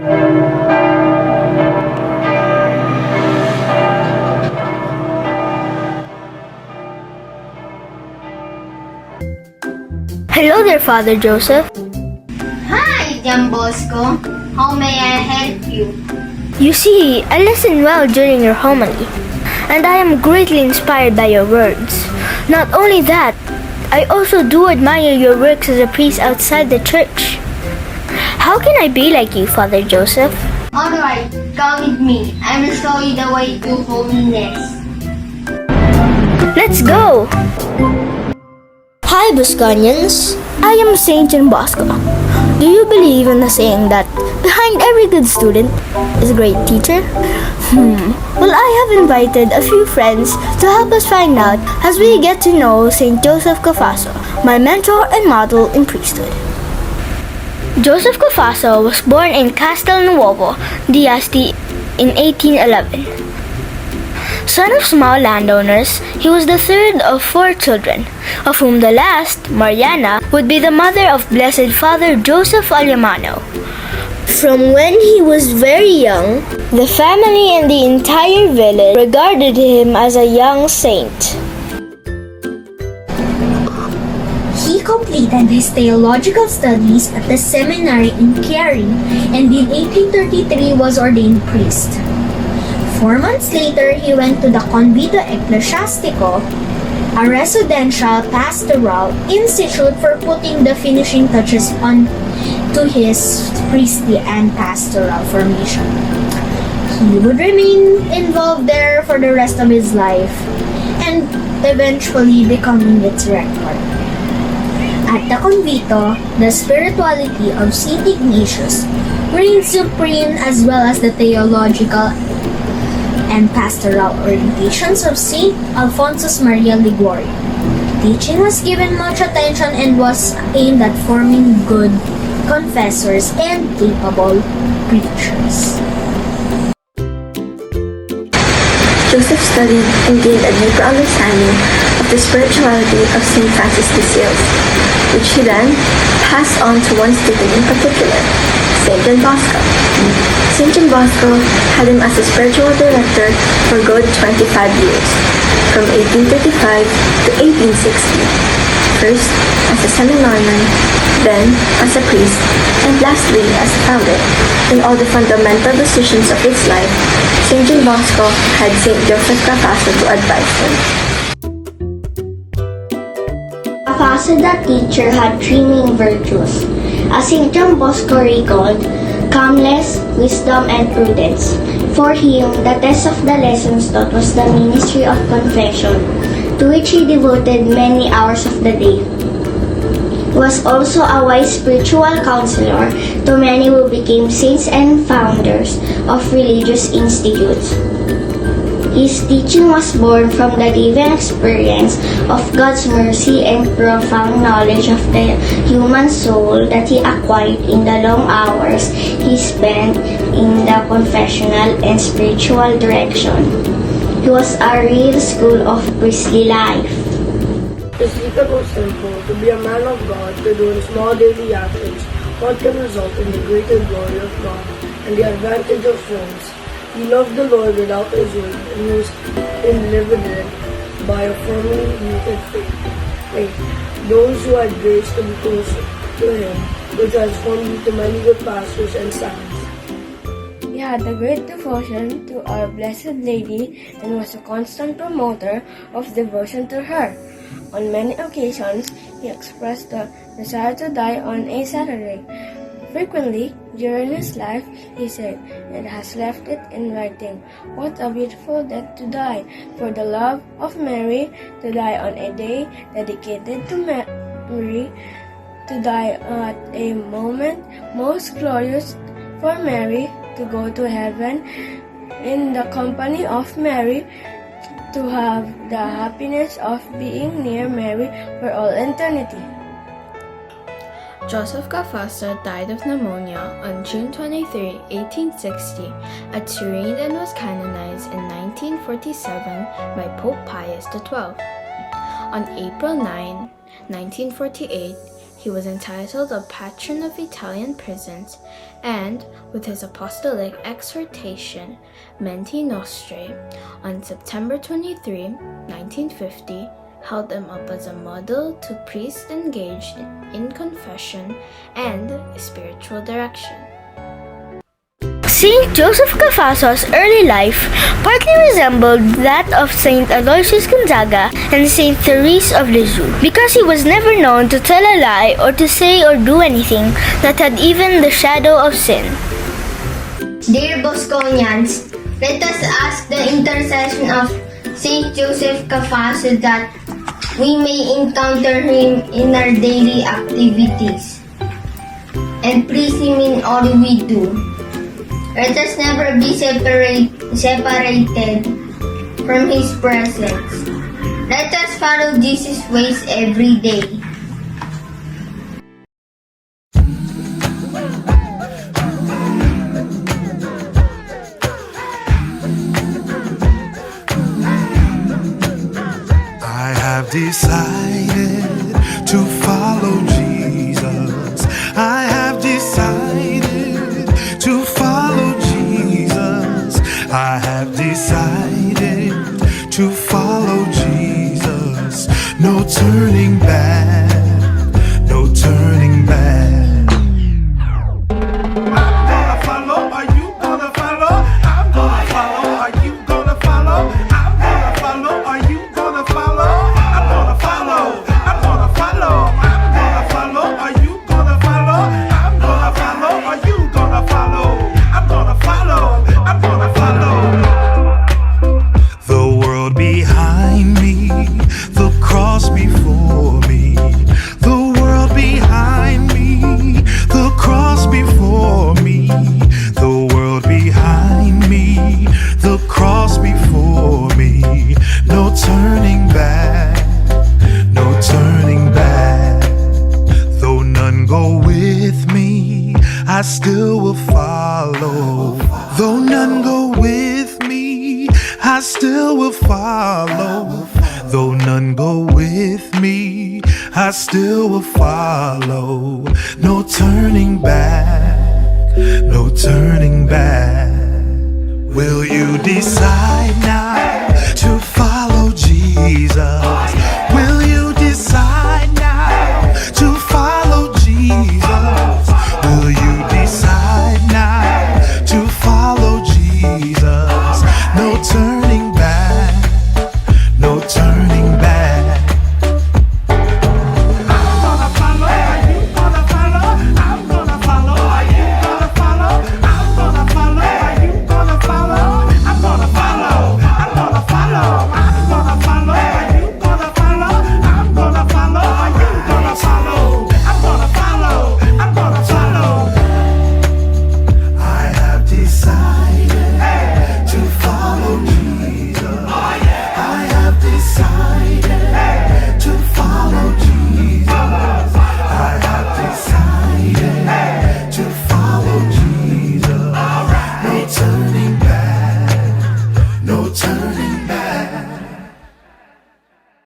Hello there, Father Joseph. Hi, John Bosco. How may I help you? You see, I listened well during your homily, and I am greatly inspired by your words. Not only that, I also do admire your works as a priest outside the church. How can I be like you, Father Joseph? Alright, come with me. I will show you the way to holiness. Let's go! Hi, Busconians. I am Saint John Bosco. Do you believe in the saying that behind every good student is a great teacher? Well, I have invited a few friends to help us find out as we get to know Saint Joseph Cafasso, my mentor and model in priesthood. Joseph Cafasso was born in Castelnuovo d'Asti in 1811. Son of small landowners, he was the third of 4 children, of whom the last, Mariana, would be the mother of Blessed Father Joseph Alemano. From when he was very young, the family and the entire village regarded him as a young saint. He completed his theological studies at the seminary in Chiari and in 1833 was ordained priest. 4 months later, he went to the Convito Ecclesiastico, a residential pastoral institute for putting the finishing touches on to his priestly and pastoral formation. He would remain involved there for the rest of his life and eventually becoming its rector. At the Convito, the spirituality of St. Ignatius reigned supreme as well as the theological and pastoral orientations of St. Alphonsus Maria Liguori. Teaching was given much attention and was aimed at forming good confessors and capable preachers. Joseph studied and gained a deeper understanding of the spirituality of St. Francis de Sales, which he then passed on to one student in particular, St. John Bosco. St. John Bosco had him as a spiritual director for good 25 years, from 1835 to 1860. First as a seminarian, then as a priest, and lastly as a founder. In all the fundamental decisions of his life, St. John Bosco had St. Joseph Cafasso to advise him. Cafasso the teacher had 3 main virtues. As St. John Bosco recalled, calmness, wisdom, and prudence. For him, the test of the lessons taught was the ministry of confession, to which he devoted many hours of the day. He was also a wise spiritual counselor to many who became saints and founders of religious institutes. His teaching was born from the living experience of God's mercy and profound knowledge of the human soul that he acquired in the long hours he spent in the confessional and spiritual direction. He was a real school of priestly life. His secret was simple: to be a man of God, to do in small daily actions what can result in the greater glory of God and the advantage of souls. He loved the Lord without his word and was inhibited by a firmly rooted faith. Those who had grace to be close to him were transformed into many good pastors and saints. He had a great devotion to our Blessed Lady and was a constant promoter of devotion to her. On many occasions, he expressed the desire to die on a Saturday. Frequently, during his life, he said, and has left it in writing, "What a beautiful death to die, for the love of Mary, to die on a day dedicated to Mary, to die at a moment most glorious for Mary, to go to heaven in the company of Mary, to have the happiness of being near Mary for all eternity." Joseph Cafasso died of pneumonia on June 23, 1860 at Turin and was canonized in 1947 by Pope Pius XII. On April 9, 1948, he was entitled a patron of Italian prisons, and with his apostolic exhortation, Menti Nostri, on September 23, 1950, held him up as a model to priests engaged in confession and spiritual direction. Saint Joseph Cafasso's early life partly resembled that of Saint Aloysius Gonzaga and Saint Therese of Lisieux because he was never known to tell a lie or to say or do anything that had even the shadow of sin. Dear Bosconians, let us ask the intercession of Saint Joseph Cafasso that we may encounter him in our daily activities and please him in all we do. Let us never be separated from his presence. Let us follow Jesus' ways every day. I have decided to follow Jesus. I have decided to follow Jesus. I have decided to follow Jesus. No turning back, no turning back. I'm gonna follow, are you gonna follow? I'm gonna follow, are you gonna follow? I'm gonna follow, are you gonna follow? I'm gonna follow, I'm gonna follow. I'm gonna follow, are you gonna follow? I'm gonna follow, are you gonna follow? I'm gonna follow, I'm gonna follow. The world behind me, the cross before me. The world behind me, the cross before me. The world behind me, the cross before me. No turning back, no turning back. Though none go with me, I still will follow. Though none go with me, I still will follow. Though none go with me, I still will follow. No turning back, no turning back. Will you decide now to follow Jesus? Will